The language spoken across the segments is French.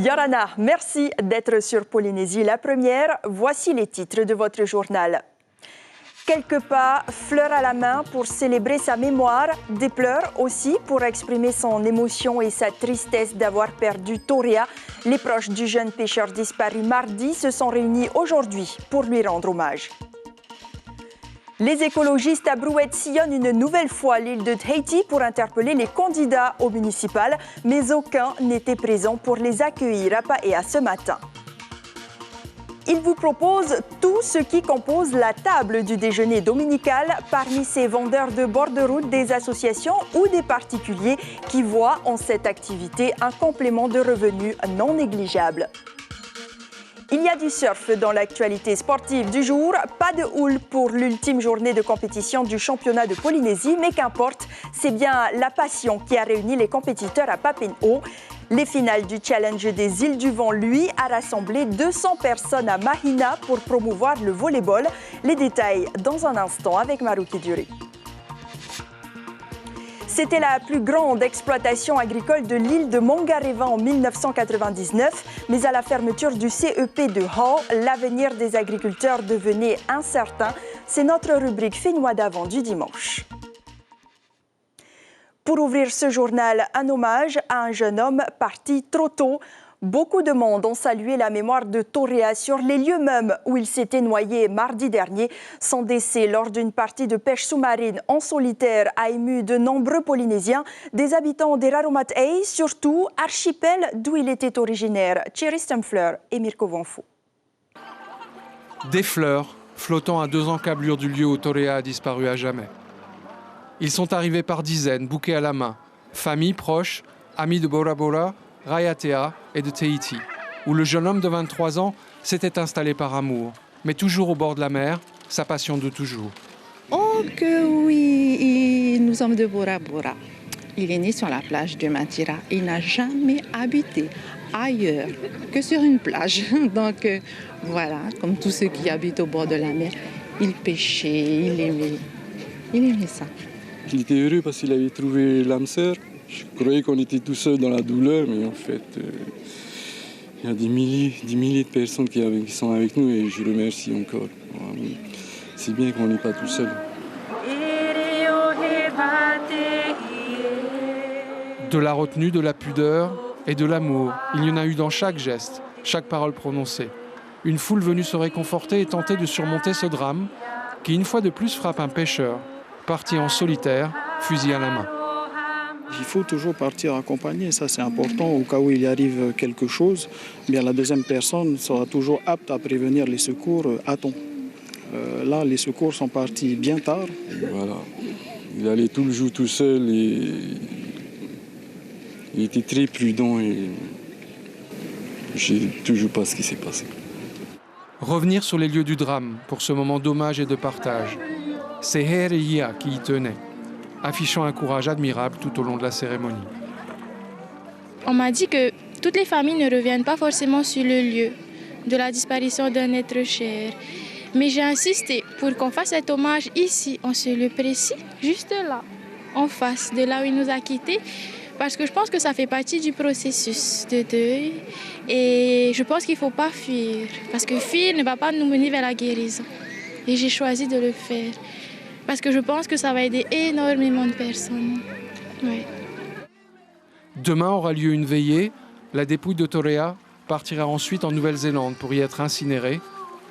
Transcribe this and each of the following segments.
Yorana, merci d'être sur Polynésie la première. Voici les titres de votre journal. Quelques pas, fleurs à la main pour célébrer sa mémoire, des pleurs aussi pour exprimer son émotion et sa tristesse d'avoir perdu Torea. Les proches du jeune pêcheur disparu mardi se sont réunis aujourd'hui pour lui rendre hommage. Les écologistes à Brouette sillonnent une nouvelle fois l'île de Tahiti pour interpeller les candidats au municipal, mais aucun n'était présent pour les accueillir à Paea ce matin. Il vous propose tout ce qui compose la table du déjeuner dominical. Parmi ces vendeurs de bord de route, des associations ou des particuliers qui voient en cette activité un complément de revenus non négligeable. Il y a du surf dans l'actualité sportive du jour. Pas de houle pour l'ultime journée de compétition du championnat de Polynésie, mais qu'importe, c'est bien la passion qui a réuni les compétiteurs à Papenhau. Les finales du Challenge des Îles du Vent, lui, a rassemblé 200 personnes à Mahina pour promouvoir le volleyball. Les détails dans un instant avec Maruki Duri. C'était la plus grande exploitation agricole de l'île de Mangareva en 1999, mais à la fermeture du CEP de Hall, l'avenir des agriculteurs devenait incertain. C'est notre rubrique Fénois d'avant du dimanche. Pour ouvrir ce journal, un hommage à un jeune homme parti trop tôt. Beaucoup de monde ont salué la mémoire de Torea sur les lieux mêmes où il s'était noyé mardi dernier. Son décès lors d'une partie de pêche sous-marine en solitaire a ému de nombreux Polynésiens, des habitants des Raromatei, surtout archipel d'où il était originaire, Cheristem Fleur et Mirko Vanfou. Des fleurs flottant à 2 encablures du lieu où Torea a disparu à jamais. Ils sont arrivés par dizaines, bouquets à la main. Familles proches, amis de Bora Bora, Raiatea et de Tahiti, où le jeune homme de 23 ans s'était installé par amour, mais toujours au bord de la mer, sa passion de toujours. Oh que oui, nous sommes de Bora Bora. Il est né sur la plage de Matira. Il n'a jamais habité ailleurs que sur une plage. Donc voilà, comme tous ceux qui habitent au bord de la mer, il pêchait, il aimait ça. Il était heureux parce qu'il avait trouvé l'âme sœur. Je croyais qu'on était tout seul dans la douleur, mais en fait, il y a des milliers de personnes qui sont avec nous et je remercie encore. C'est bien qu'on n'est pas tout seul. De la retenue, de la pudeur et de l'amour, il y en a eu dans chaque geste, chaque parole prononcée. Une foule venue se réconforter et tenter de surmonter ce drame qui, une fois de plus, frappe un pêcheur, parti en solitaire, fusil à la main. Il faut toujours partir accompagné, ça c'est important. Au cas où il y arrive quelque chose, bien la deuxième personne sera toujours apte à prévenir les secours à temps. Là, les secours sont partis bien tard. Voilà. Il allait tout le jour tout seul et il était très prudent et je ne sais toujours pas ce qui s'est passé. Revenir sur les lieux du drame pour ce moment d'hommage et de partage. C'est Hereia qui y tenait, affichant un courage admirable tout au long de la cérémonie. On m'a dit que toutes les familles ne reviennent pas forcément sur le lieu de la disparition d'un être cher. Mais j'ai insisté pour qu'on fasse cet hommage ici, en ce lieu précis, juste là, en face de là où il nous a quittés, parce que je pense que ça fait partie du processus de deuil. Et je pense qu'il ne faut pas fuir, parce que fuir ne va pas nous mener vers la guérison. Et j'ai choisi de le faire. Parce que je pense que ça va aider énormément de personnes. Ouais. Demain aura lieu une veillée. La dépouille de Torea partira ensuite en Nouvelle-Zélande pour y être incinérée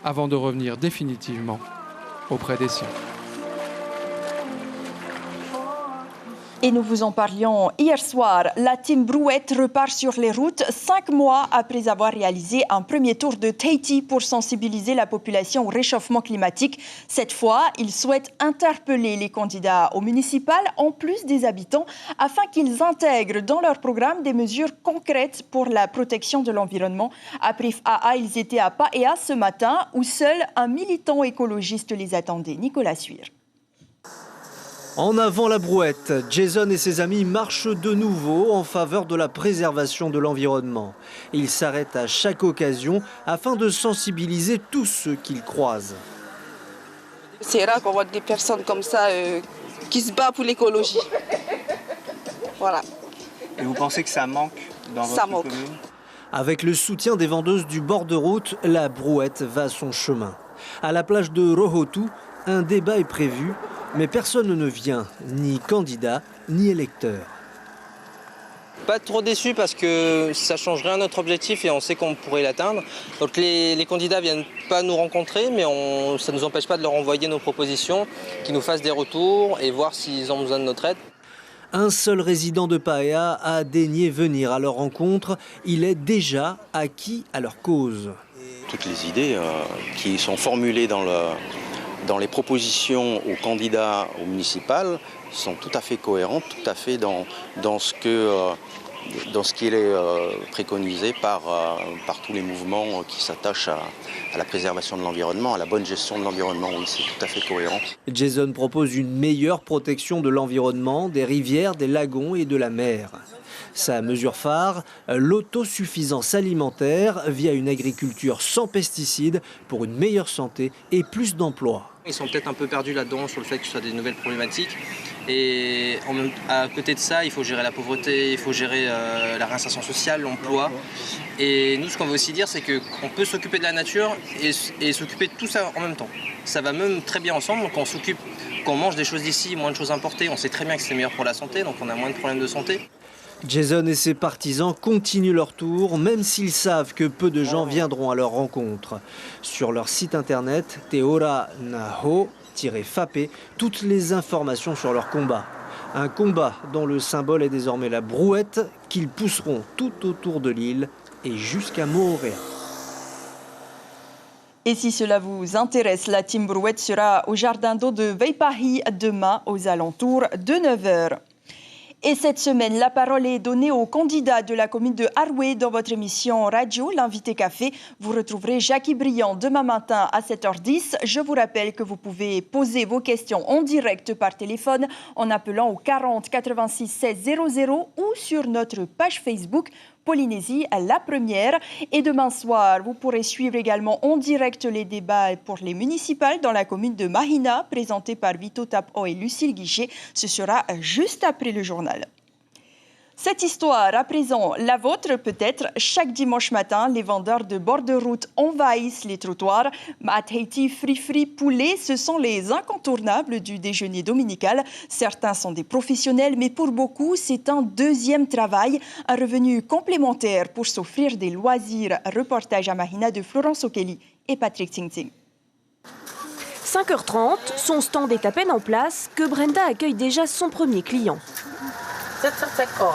avant de revenir définitivement auprès des siens. Et nous vous en parlions hier soir. La team Brouette repart sur les routes 5 mois après avoir réalisé un premier tour de Tahiti pour sensibiliser la population au réchauffement climatique. Cette fois, ils souhaitent interpeller les candidats au municipal en plus des habitants afin qu'ils intègrent dans leur programme des mesures concrètes pour la protection de l'environnement. À Prif AA, ils étaient à Paea ce matin où seul un militant écologiste les attendait. Nicolas Suire. En avant la Brouette, Jason et ses amis marchent de nouveau en faveur de la préservation de l'environnement. Ils s'arrêtent à chaque occasion afin de sensibiliser tous ceux qu'ils croisent. C'est rare qu'on voit des personnes comme ça qui se battent pour l'écologie. Voilà. Et vous pensez que ça manque dans votre commune ? Avec le soutien des vendeuses du bord de route, la brouette va son chemin. À la plage de Rohotu, un débat est prévu, mais personne ne vient, ni candidat, ni électeur. Pas trop déçu parce que ça changerait à notre objectif et on sait qu'on pourrait l'atteindre. Donc les candidats viennent pas nous rencontrer, mais ça ne nous empêche pas de leur envoyer nos propositions, qu'ils nous fassent des retours et voir s'ils ont besoin de notre aide. Un seul résident de Paea a daigné venir à leur rencontre. Il est déjà acquis à leur cause. Toutes les idées qui sont formulées dans les propositions aux candidats au municipal sont tout à fait cohérentes, tout à fait dans ce qui est préconisé par tous les mouvements qui s'attachent à la préservation de l'environnement, à la bonne gestion de l'environnement. Oui, c'est tout à fait cohérent. Jason propose une meilleure protection de l'environnement, des rivières, des lagons et de la mer. Sa mesure phare, l'autosuffisance alimentaire via une agriculture sans pesticides pour une meilleure santé et plus d'emplois. Ils sont peut-être un peu perdus là-dedans sur le fait que ce soit des nouvelles problématiques. Et à côté de ça, il faut gérer la pauvreté, il faut gérer la réinsertion sociale, l'emploi. Et nous, ce qu'on veut aussi dire, c'est qu'on peut s'occuper de la nature et s'occuper de tout ça en même temps. Ça va même très bien ensemble. Donc quand on mange des choses d'ici, moins de choses importées, on sait très bien que c'est meilleur pour la santé, donc on a moins de problèmes de santé. Jason et ses partisans continuent leur tour, même s'ils savent que peu de gens viendront à leur rencontre. Sur leur site internet, Teora Naho-Fape, toutes les informations sur leur combat. Un combat dont le symbole est désormais la brouette, qu'ils pousseront tout autour de l'île et jusqu'à Moorea. Et si cela vous intéresse, la team brouette sera au jardin d'eau de Veipahi demain aux alentours de 9h. Et cette semaine, la parole est donnée aux candidats de la commune de Haroué dans votre émission radio, l'invité café. Vous retrouverez Jackie Briand demain matin à 7h10. Je vous rappelle que vous pouvez poser vos questions en direct par téléphone en appelant au 40 86 16 00 ou sur notre page Facebook Polynésie à la première. Et demain soir, vous pourrez suivre également en direct les débats pour les municipales dans la commune de Mahina, présentés par Vito Tapo et Lucille Guichet. Ce sera juste après le journal. Cette histoire, à présent, la vôtre peut-être. Chaque dimanche matin, les vendeurs de bord de route envahissent les trottoirs. Maat Haiti, Free Poulet, ce sont les incontournables du déjeuner dominical. Certains sont des professionnels, mais pour beaucoup, c'est un deuxième travail, un revenu complémentaire pour s'offrir des loisirs. Reportage à Mahina de Florence Okeli et Patrick Ting-Ting. 5h30, son stand est à peine en place que Brenda accueille déjà son premier client. 750.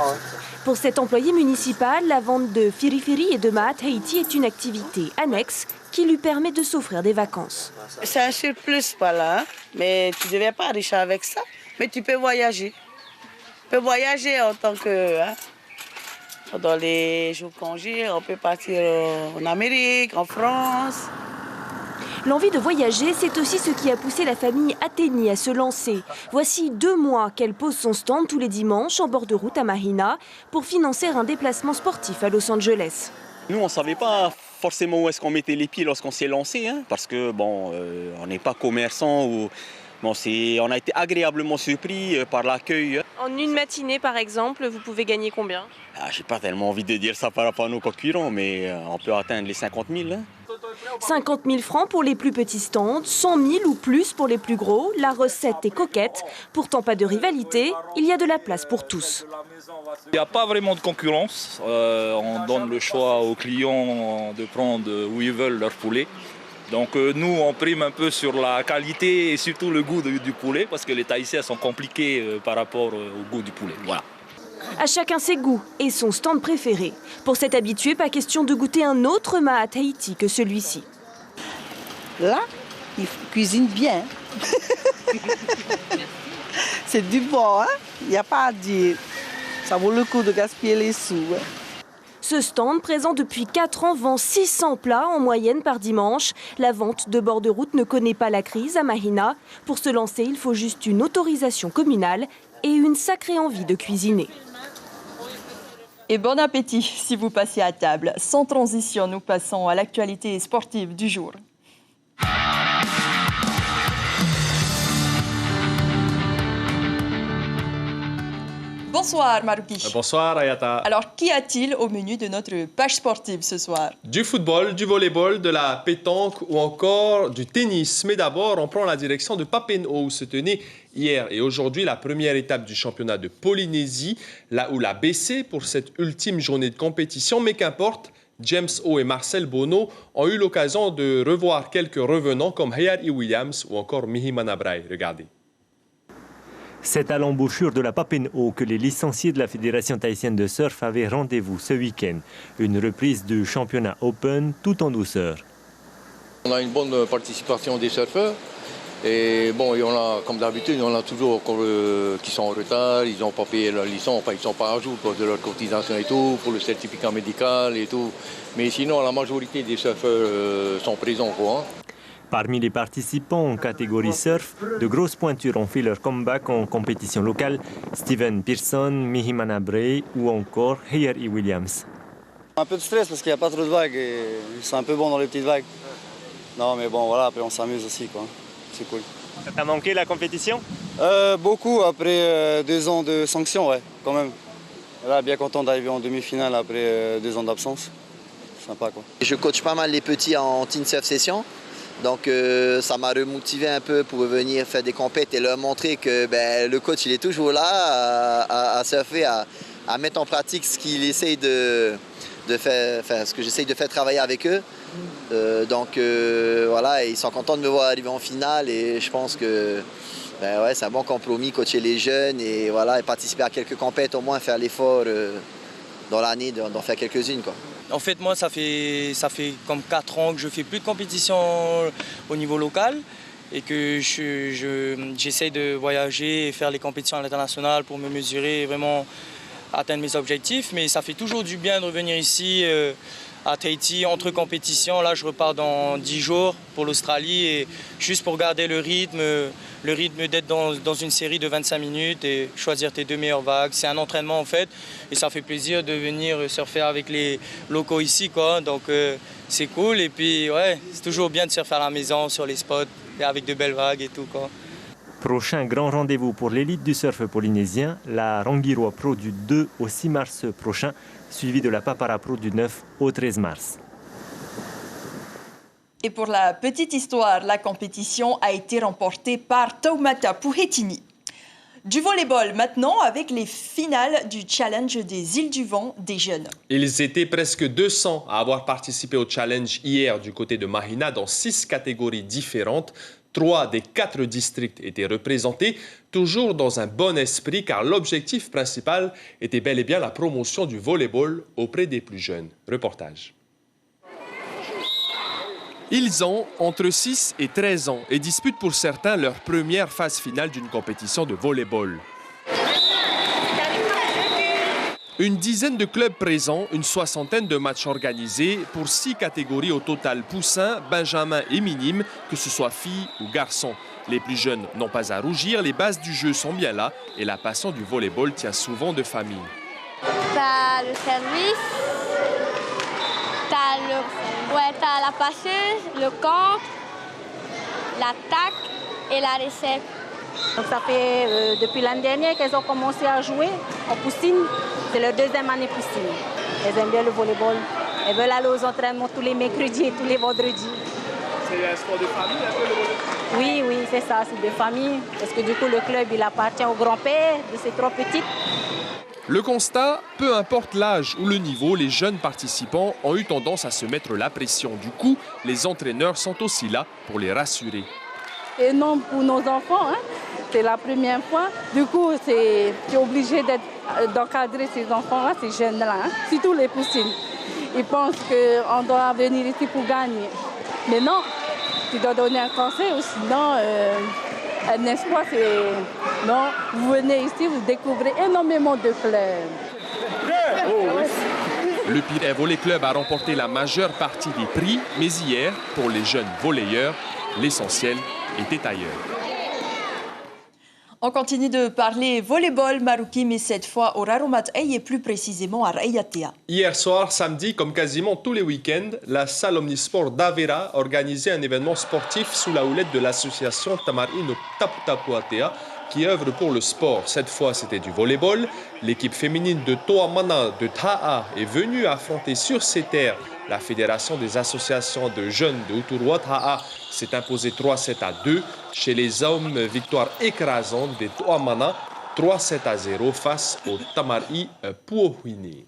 Pour cet employé municipal, la vente de firifiri et de maat Haiti est une activité annexe qui lui permet de s'offrir des vacances. C'est un surplus par là, mais tu ne deviens pas riche avec ça. Mais tu peux voyager. Tu peux voyager en tant que... dans les jours congés, on peut partir en Amérique, en France. L'envie de voyager, c'est aussi ce qui a poussé la famille Athénie à se lancer. Voici 2 mois qu'elle pose son stand tous les dimanches en bord de route à Mahina pour financer un déplacement sportif à Los Angeles. Nous, on ne savait pas forcément où est-ce qu'on mettait les pieds lorsqu'on s'est lancé, parce que on n'est pas commerçant ou... Bon, on a été agréablement surpris par l'accueil. En une matinée, par exemple, vous pouvez gagner combien ? Je n'ai pas tellement envie de dire ça par rapport à nos concurrents, mais on peut atteindre les 50 000. 50 000 francs pour les plus petits stands, 100 000 ou plus pour les plus gros. La recette est coquette. Pourtant pas de rivalité, il y a de la place pour tous. Il n'y a pas vraiment de concurrence. On donne le choix aux clients de prendre où ils veulent leur poulet. Donc nous, on prime un peu sur la qualité et surtout le goût du poulet parce que les Tahitiens sont compliqués par rapport au goût du poulet. Voilà. À chacun ses goûts et son stand préféré. Pour cet habitué, pas question de goûter un autre maat Haiti que celui-ci. Là, il cuisine bien. C'est du bon, hein? Il n'y a pas à dire. Ça vaut le coup de gaspiller les sous. Hein? Ce stand, présent depuis 4 ans, vend 600 plats en moyenne par dimanche. La vente de bord de route ne connaît pas la crise à Mahina. Pour se lancer, il faut juste une autorisation communale et une sacrée envie de cuisiner. Et bon appétit si vous passez à table. Sans transition, nous passons à l'actualité sportive du jour. Bonsoir Marouki. Bonsoir Ayata. Alors, qu'y a-t-il au menu de notre page sportive ce soir? Du football, du volleyball, de la pétanque ou encore du tennis. Mais d'abord, on prend la direction de Papenhau où se tenait hier et aujourd'hui la première étape du championnat de Polynésie, là où la BC pour cette ultime journée de compétition. Mais qu'importe, James O et Marcel Bono ont eu l'occasion de revoir quelques revenants comme Hayari Williams ou encore Mihi Manabrae. Regardez. C'est à l'embouchure de la Papenhau que les licenciés de la Fédération tahitienne de surf avaient rendez-vous ce week-end. Une reprise du championnat Open tout en douceur. On a une bonne participation des surfeurs. Et bon, et on a, comme d'habitude, on a toujours encore qui sont en retard, ils n'ont pas payé leur licence, enfin ils ne sont pas à jour de leur cotisation et tout, pour le certificat médical et tout. Mais sinon, la majorité des surfeurs sont présents, quoi. Parmi les participants en catégorie surf, de grosses pointures ont fait leur comeback en compétition locale. Steven Pearson, Mihi Manabrae ou encore Hayari Williams. Un peu de stress parce qu'il n'y a pas trop de vagues et c'est un peu bon dans les petites vagues. Non mais bon voilà, après on s'amuse aussi quoi. C'est cool. Ça t'a manqué la compétition? Beaucoup après 2 ans de sanctions, ouais, quand même. Là, bien content d'arriver en demi-finale après 2 ans d'absence. Sympa quoi. Je coach pas mal les petits en teen surf session. Donc ça m'a remotivé un peu pour venir faire des compètes et leur montrer que le coach il est toujours là à surfer, à mettre en pratique ce qu'il essaye de faire, ce que j'essaye de faire travailler avec eux. Donc voilà, ils sont contents de me voir arriver en finale et je pense que ouais, c'est un bon compromis, coacher les jeunes et, voilà, et participer à quelques compètes, au moins faire l'effort dans l'année d'en faire quelques-unes, quoi. En fait, moi, ça fait comme 4 ans que je ne fais plus de compétition au niveau local et que j'essaye de voyager et faire les compétitions à l'international pour me mesurer et vraiment atteindre mes objectifs. Mais ça fait toujours du bien de revenir ici à Tahiti entre compétitions. Là, je repars dans 10 jours pour l'Australie et juste pour garder le rythme d'être dans une série de 25 minutes et choisir tes 2 meilleures vagues. C'est un entraînement en fait et ça fait plaisir de venir surfer avec les locaux ici, quoi. Donc c'est cool et puis ouais, c'est toujours bien de surfer à la maison sur les spots et avec de belles vagues et tout, quoi. Prochain grand rendez-vous pour l'élite du surf polynésien, la Rangiroa Pro du 2 au 6 mars prochain, suivi de la Papara Pro du 9 au 13 mars. Et pour la petite histoire, la compétition a été remportée par Taumata Puhetini. Du volleyball maintenant avec les finales du challenge des îles du vent des jeunes. Ils étaient presque 200 à avoir participé au challenge hier du côté de Mahina dans 6 catégories différentes. 3 des 4 districts étaient représentés, toujours dans un bon esprit car l'objectif principal était bel et bien la promotion du volleyball auprès des plus jeunes. Reportage. Ils ont entre 6 et 13 ans et disputent pour certains leur première phase finale d'une compétition de volleyball. Une dizaine de clubs présents, une soixantaine de matchs organisés pour 6 catégories au total, poussins, benjamins et minimes, que ce soit filles ou garçons. Les plus jeunes n'ont pas à rougir, les bases du jeu sont bien là et la passion du volleyball tient souvent de famille. T'as le service, t'as la passeuse, le contre, l'attaque et la réception. Donc ça fait depuis l'année dernière qu'elles ont commencé à jouer en poussine. C'est leur 2e année poussine. Elles aiment bien le volleyball. Elles veulent aller aux entraînements tous les mercredis et tous les vendredis. C'est un sport de famille un peu le volleyball? Oui, c'est ça, c'est de famille. Parce que du coup, le club, il appartient au grand-père de ces 3 petites. Le constat, peu importe l'âge ou le niveau, les jeunes participants ont eu tendance à se mettre la pression. Du coup, les entraîneurs sont aussi là pour les rassurer. Et non pour nos enfants, hein. C'est la première fois. Du coup, tu es obligé d'encadrer ces enfants-là, ces jeunes-là, hein. Surtout les poussines. Ils pensent qu'on doit venir ici pour gagner. Mais non, tu dois donner un conseil ou sinon un espoir, c'est non, vous venez ici, vous découvrez énormément de clubs. Le Pirée Volley Club a remporté la majeure partie des prix, mais hier, pour les jeunes volleyeurs, l'essentiel était ailleurs. On continue de parler volleyball marouki, mais cette fois au Raromat et plus précisément à Raiatea. Hier soir, samedi, comme quasiment tous les week-ends, la salle Omnisport d'Avera organisait un événement sportif sous la houlette de l'association Tamarino Taputapuatea qui œuvrent pour le sport. Cette fois, c'était du volleyball. L'équipe féminine de Toamana de Ta'a est venue affronter sur ses terres la Fédération des associations de jeunes de Uturwa. Ta'a s'est imposée 3-7-2. Chez les hommes, victoire écrasante des Toamana, 3-7-0 face au Tamari Puohuini.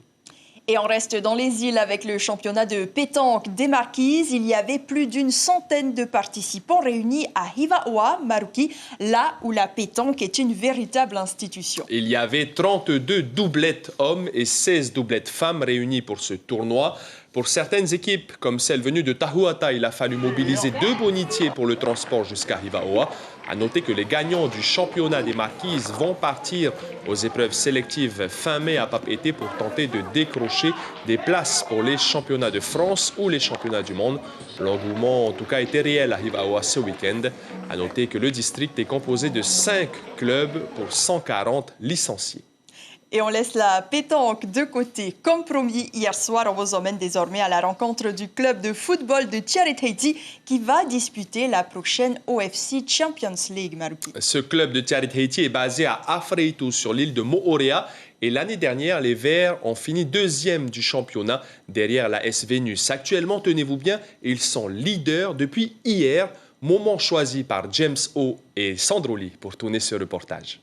Et on reste dans les îles avec le championnat de pétanque des Marquises. Il y avait plus d'une centaine de participants réunis à Hivaoa, Maruki, là où la pétanque est une véritable institution. Il y avait 32 doublettes hommes et 16 doublettes femmes réunies pour ce tournoi. Pour certaines équipes, comme celle venue de Tahuata, il a fallu mobiliser 2 bonitiers pour le transport jusqu'à Hivaoa. À noter que les gagnants du championnat des Marquises vont partir aux épreuves sélectives fin mai à Papeete pour tenter de décrocher des places pour les championnats de France ou les championnats du monde. L'engouement en tout cas était réel à Hivaoa ce week-end. À noter que le district est composé de 5 clubs pour 140 licenciés. Et on laisse la pétanque de côté. Comme promis, hier soir, on vous emmène désormais à la rencontre du club de football de Tiaret-Haiti qui va disputer la prochaine OFC Champions League, Maruki. Ce club de Tiaret-Haiti est basé à Afreitu sur l'île de Moorea. Et l'année dernière, les Verts ont fini 2e du championnat derrière la SV Nus. Actuellement, tenez-vous bien, ils sont leaders depuis hier, moment choisi par James O et Sandroli pour tourner ce reportage.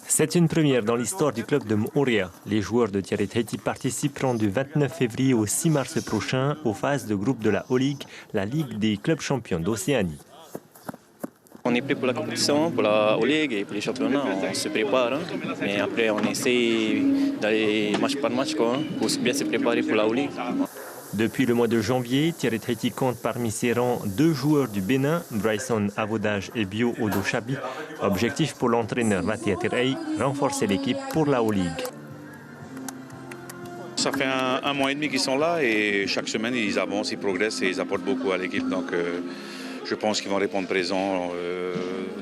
C'est une première dans l'histoire du club de Moorea. Les joueurs de Tiaret-Haiti participeront du 29 février au 6 mars prochain aux phases de groupe de la O-League, la Ligue des clubs champions d'Océanie. On est prêt pour la compétition, pour la O-League et pour les championnats, on se prépare. Mais après, on essaie d'aller match par match pour bien se préparer pour la O-League. Depuis le mois de janvier, Tiaret-Haiti compte parmi ses rangs 2 joueurs du Bénin, Bryson Avodage et Bio Odochabi. Objectif pour l'entraîneur Vatia Terei, renforcer l'équipe pour la O-League. Ça fait un mois et demi qu'ils sont là et chaque semaine ils avancent, ils progressent et ils apportent beaucoup à l'équipe. Donc je pense qu'ils vont répondre présent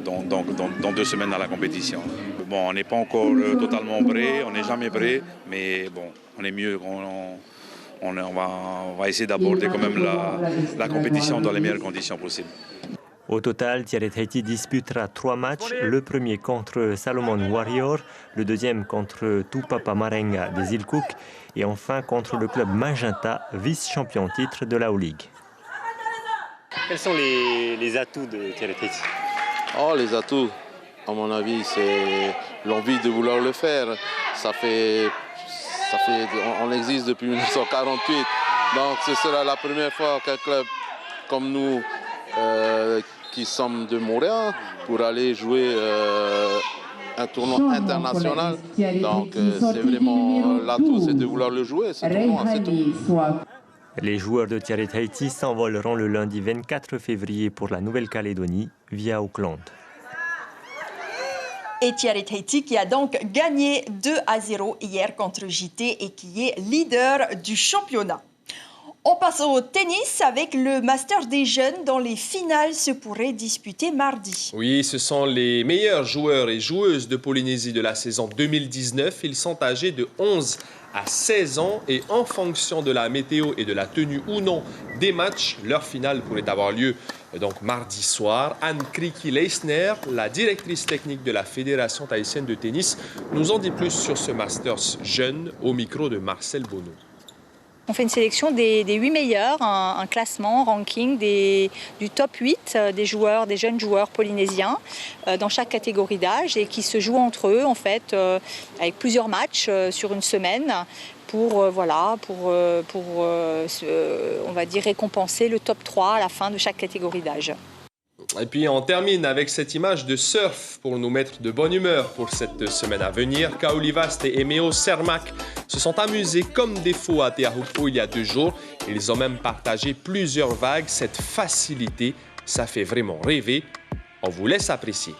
dans 2 semaines à la compétition. Bon, on n'est pas encore totalement prêt, on n'est jamais prêt, mais bon, on est mieux. On va essayer d'aborder quand même la compétition dans les meilleures conditions possibles. Au total, Tiaret-Haiti disputera 3 matchs, le premier contre Salomon Warrior, le deuxième contre Tupapa Marenga des îles Cook et enfin contre le club Magenta, vice-champion titre de la O-League. Quels sont les atouts de Tiaret-Haiti? Les atouts, à mon avis, c'est l'envie de vouloir le faire. On existe depuis 1948, donc ce sera la première fois qu'un club comme nous, qui sommes de Montréal, pour aller jouer un tournoi international. Donc c'est vraiment l'atout, c'est de vouloir le jouer, ce tournoi, c'est tout. Les joueurs de Tiaret-Haiti s'envoleront le lundi 24 février pour la Nouvelle-Calédonie via Auckland. Et Tiaret-Haiti qui a donc gagné 2-0 hier contre JT et qui est leader du championnat. On passe au tennis avec le Master des jeunes dont les finales se pourraient disputer mardi. Oui, ce sont les meilleurs joueurs et joueuses de Polynésie de la saison 2019. Ils sont âgés de 11 à 16 ans et en fonction de la météo et de la tenue ou non des matchs, leur finale pourrait avoir lieu donc mardi soir. Anne Kriki-Leisner, la directrice technique de la Fédération tahitienne de tennis, nous en dit plus sur ce Masters jeune au micro de Marcel Bonneau. On fait une sélection des 8 meilleurs, un classement, un ranking du top 8 des jeunes joueurs polynésiens dans chaque catégorie d'âge et qui se jouent entre eux en fait avec plusieurs matchs sur une semaine pour on va dire récompenser le top 3 à la fin de chaque catégorie d'âge. Et puis on termine avec cette image de surf pour nous mettre de bonne humeur pour cette semaine à venir. Kaolivast et Emeo Sermak se sont amusés comme des fous à Te Ahupu il y a 2 jours. Ils ont même partagé plusieurs vagues. Cette facilité, ça fait vraiment rêver. On vous laisse apprécier.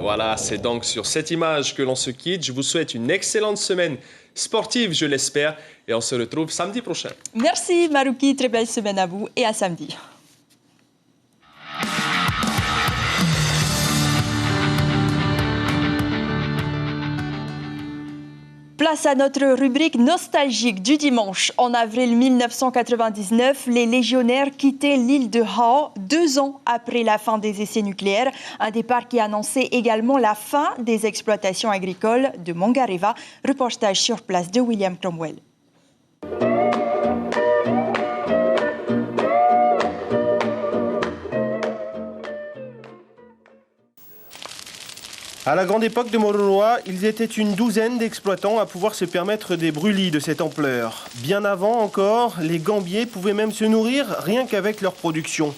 Voilà, c'est donc sur cette image que l'on se quitte. Je vous souhaite une excellente semaine sportive, je l'espère, et on se retrouve samedi prochain. Merci Maruki, très belle semaine à vous et à samedi. Place à notre rubrique nostalgique du dimanche. En avril 1999, les légionnaires quittaient l'île de Hao 2 ans après la fin des essais nucléaires. Un départ qui annonçait également la fin des exploitations agricoles de Mangareva. Reportage sur place de William Cromwell. À la grande époque de Mororoa, ils étaient une douzaine d'exploitants à pouvoir se permettre des brûlis de cette ampleur. Bien avant encore, les gambiers pouvaient même se nourrir rien qu'avec leur production.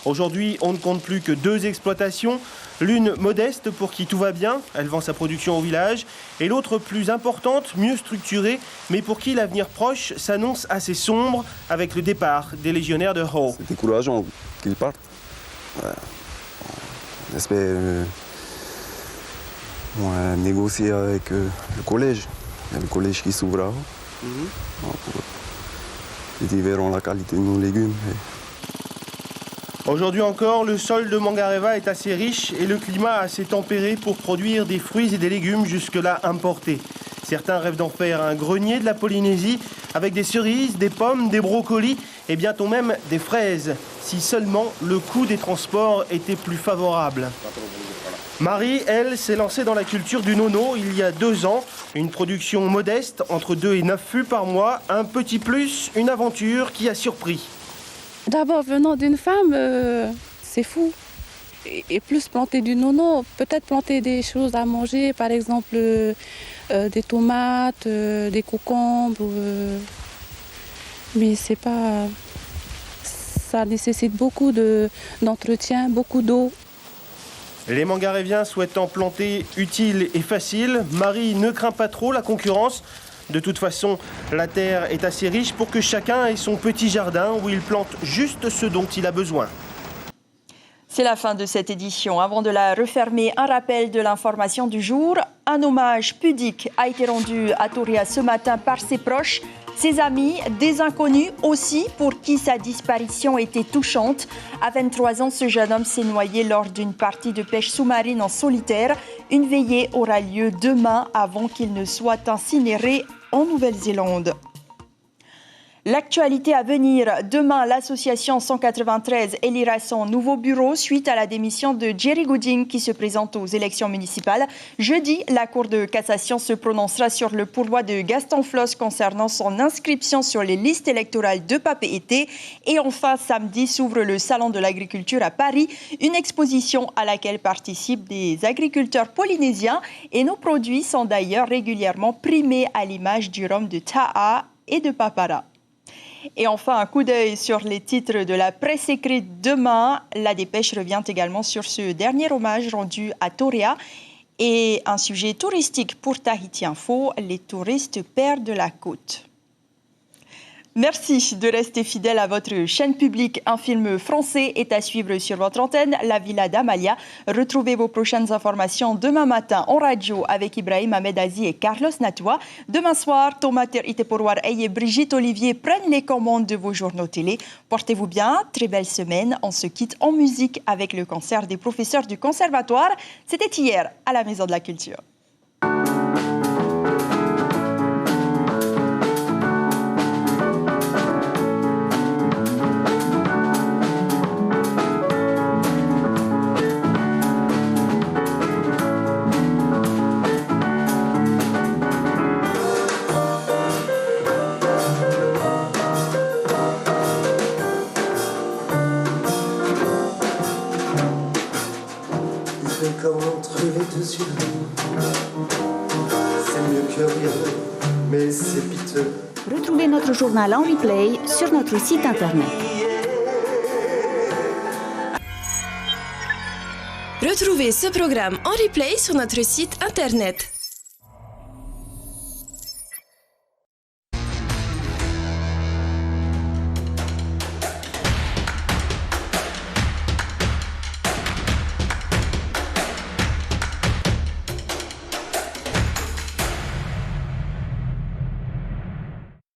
Aujourd'hui, on ne compte plus que 2 exploitations, l'une modeste pour qui tout va bien, elle vend sa production au village, et l'autre plus importante, mieux structurée, mais pour qui l'avenir proche s'annonce assez sombre avec le départ des légionnaires de Hao. C'est décourageant qu'ils partent. Ouais. On espère négocier avec le collège. Il y a le collège qui s'ouvre. Ils verront la qualité de nos légumes. Aujourd'hui encore, le sol de Mangareva est assez riche et le climat assez tempéré pour produire des fruits et des légumes jusque-là importés. Certains rêvent d'en faire un grenier de la Polynésie avec des cerises, des pommes, des brocolis et bientôt même des fraises, si seulement le coût des transports était plus favorable. Marie, elle, s'est lancée dans la culture du nono il y a 2 ans. Une production modeste, entre 2 et 9 fûts par mois. Un petit plus, une aventure qui a surpris. D'abord, venant d'une femme, c'est fou. Et plus planter du nono, peut-être planter des choses à manger, par exemple des tomates, des concombres. Mais c'est pas... Ça nécessite beaucoup d'entretien, beaucoup d'eau. Les Mangaréviens souhaitant planter utile et facile, Marie ne craint pas trop la concurrence. De toute façon, la terre est assez riche pour que chacun ait son petit jardin où il plante juste ce dont il a besoin. C'est la fin de cette édition. Avant de la refermer, un rappel de l'information du jour. Un hommage pudique a été rendu à Touria ce matin par ses proches, ses amis, des inconnus aussi pour qui sa disparition était touchante. À 23 ans, ce jeune homme s'est noyé lors d'une partie de pêche sous-marine en solitaire. Une veillée aura lieu demain avant qu'il ne soit incinéré en Nouvelle-Zélande. L'actualité à venir. Demain, l'association 193 élira son nouveau bureau suite à la démission de Jerry Gooding qui se présente aux élections municipales. Jeudi, la Cour de cassation se prononcera sur le pourvoi de Gaston Floss concernant son inscription sur les listes électorales de Papeete. Et enfin, samedi, s'ouvre le Salon de l'agriculture à Paris, une exposition à laquelle participent des agriculteurs polynésiens. Et nos produits sont d'ailleurs régulièrement primés à l'image du rhum de Ta'a et de Papara. Et enfin, un coup d'œil sur les titres de la presse écrite demain. La Dépêche revient également sur ce dernier hommage rendu à Touria. Et un sujet touristique pour Tahiti Info, les touristes perdent la côte. Merci de rester fidèle à votre chaîne publique. Un film français est à suivre sur votre antenne, La Villa d'Amalia. Retrouvez vos prochaines informations demain matin en radio avec Ibrahim Ahmedazi et Carlos Natua. Demain soir, Thomas Iteporwar et Brigitte Olivier prennent les commandes de vos journaux télé. Portez-vous bien, très belle semaine. On se quitte en musique avec le concert des professeurs du conservatoire. C'était hier à la Maison de la Culture. Entre les 2 yeux, c'est mieux que rien, mais c'est piteux. Retrouvez notre journal en replay sur notre site internet. Retrouvez ce programme en replay sur notre site internet.